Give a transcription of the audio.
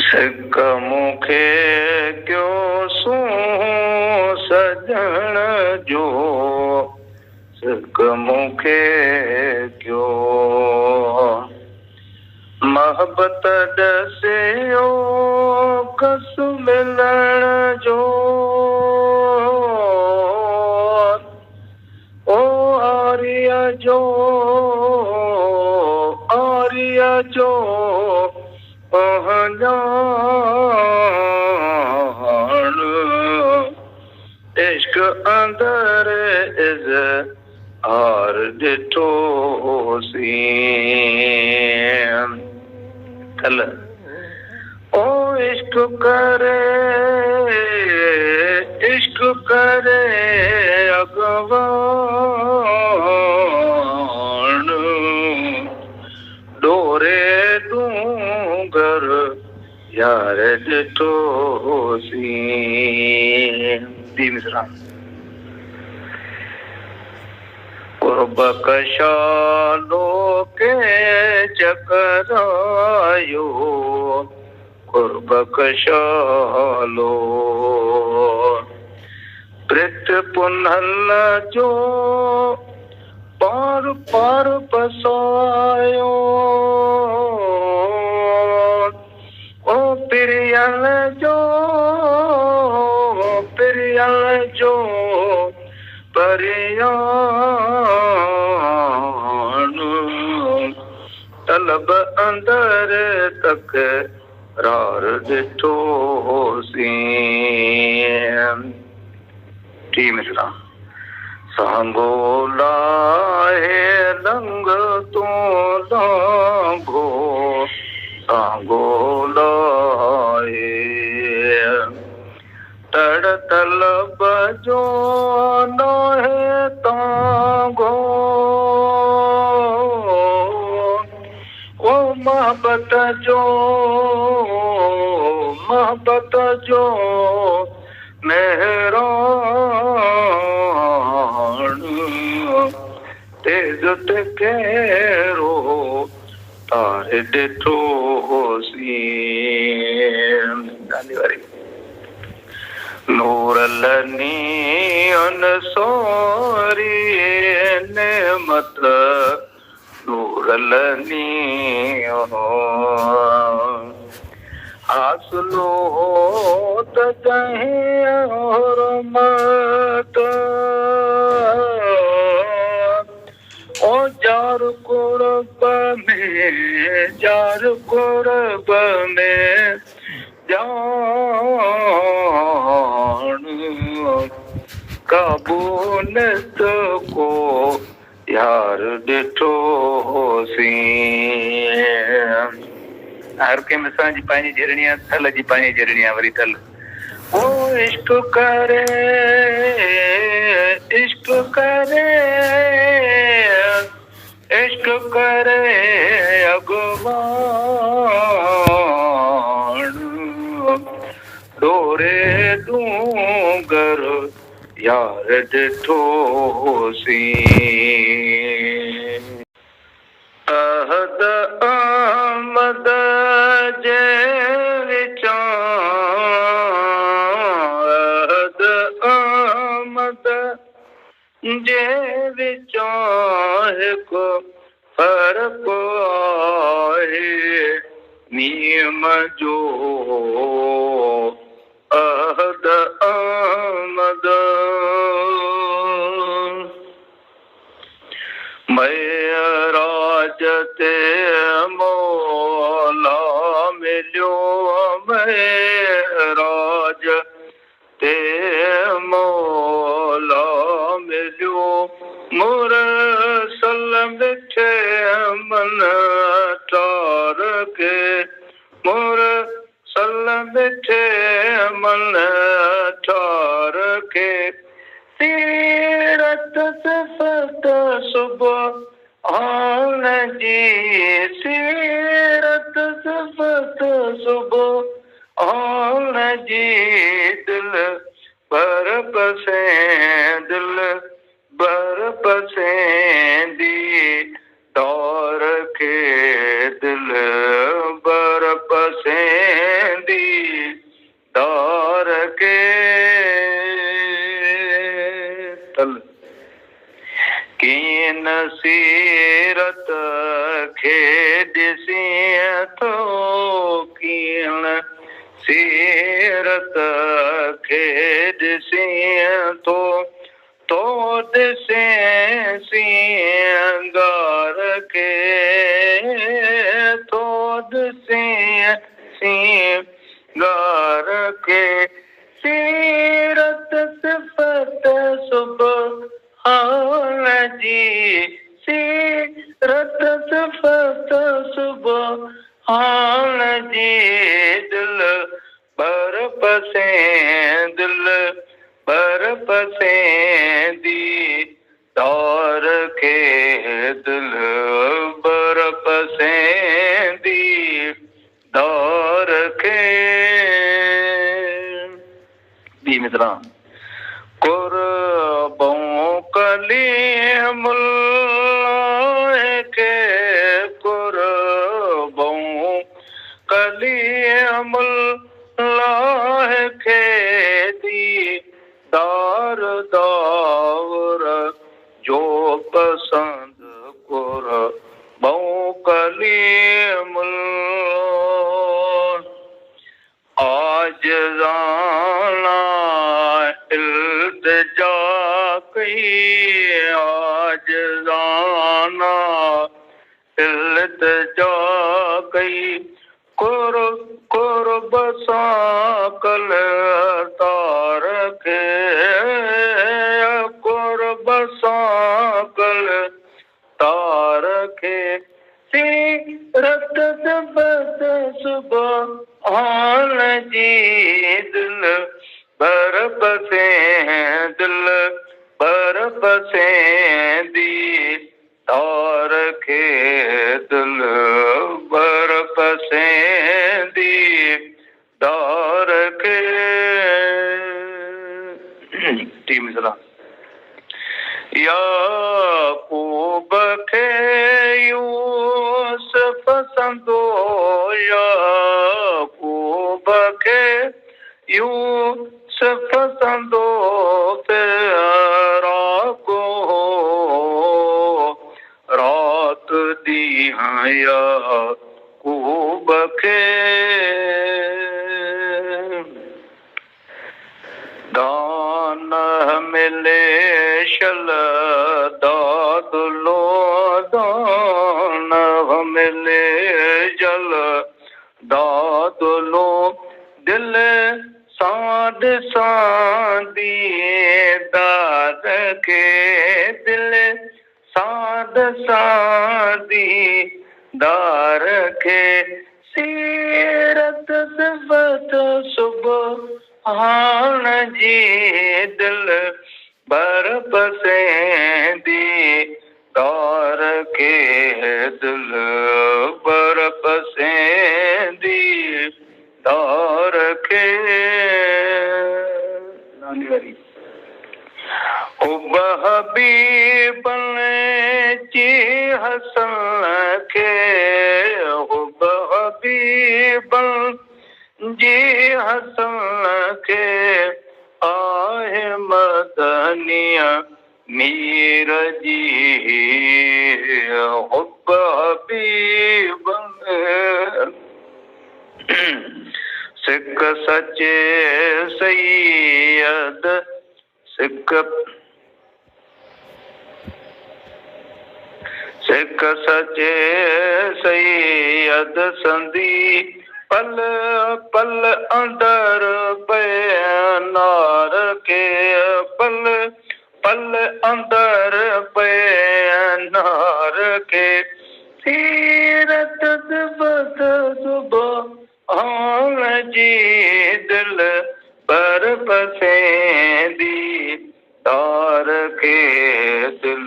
सिक मूंखे क्यों सूं सजण जो, सिक मूंखे क्यों मोहब्बत ॾसियो कस मिलण जो। ओ आर्य जो पहचान इश्क अंदर इज़हार ॾिठोसीं कल। ओ इश्क करे अगवान डोरे डूंगर यार ॾिठोसीं। दी मिसरा कुर्ब कशालो के चकरायो, कुर्ब कशालो प्रित पुनल जो पार पार पसायो। ओ पिरियल जो परियान तलब अंदर तक रार ॾिठोसीं। टी मिसरा सांगो लाहे लंग तो लांघो, सांगो लाहे तड़ तलब जो नाहे तांगो। ओ मोहब्बत जो मेहरान तेज ते कहिड़ो तारे ॾिठोसीं। नूरलनी अनसोरी नेमत नूरलनी हासिलो त जहीं हुरमत। ओ जार कुर्ब में जान काबूनत को यार ॾिठोसीं। हर कंहिं में असांजी पंहिंजी झरणी आहे, थल जी पंहिंजी झरणी आहे वरी थल। ओ इश्क करे अगवान डोरे डूंगर यार ॾिठोसीं। अहद आमद जे विचां, अहद आमद जे विचां हिकु फर्क़ आहे नियम जो। अहद आमद मेराज ते मौला मिलियो, मेराज ते मौला मिलियो मुरसल मिठे मन तार के, मुरसल मिठे मन तार के सीरत सिफत सुभान जी, सीरत सिफत सुभान जी दिल बर पसेंदी दौर के दिल बर पसेंदी सीरत खे ॾिसी थो कीअं सीरत खे ॾिसी थो तो ॾिसे सिंगार खे तो ॾिसे सिंगार खे सीरत सिफ़त सुभान जी सीरत सिफ़त सुभान जी दिल बर पसेंदी दौर खे दिल बर पसेंदी दौर खे ॿी मिसरा कुर्बों कलीमुल के कुर्बों कलीमुल के दीदार दौर जो पसंद कुर्बों कलीमुल आज जाना इल्तिजा कई आज जाना इल्तिजा कई कुर्ब सां कल तार खे कुर्ब सां कल तार खे सीरत सिफ़त सुभान जी दिल बर पसेंदी दौर खे दिल बर पसेंदी दौर खे टी मिसरा याकूब खे यूसुफ संदो याकूब खे यूसुफ संदो फिराको रात ॾींहुं याकूब खे दान मिले शल दादलो दान मिले जल दादलो दिल साध सादी दाद के दिल साध सादी दार के सीरत सिफ़त सुभान जी दिल बर पसेंदी दौर के दिल बर पसेंदी दौर के हबीबन जी हसन खे हबीबन जी हसन खे आहे मदनिया मीर जी हबीबन सिक सचे सैयद सिक सचे सैयद संदी पल पल अंदर नार के पल पल अंदर नार के सीरत सिफ़त सुभान जी दिल बर पसेंदी दौर के दिल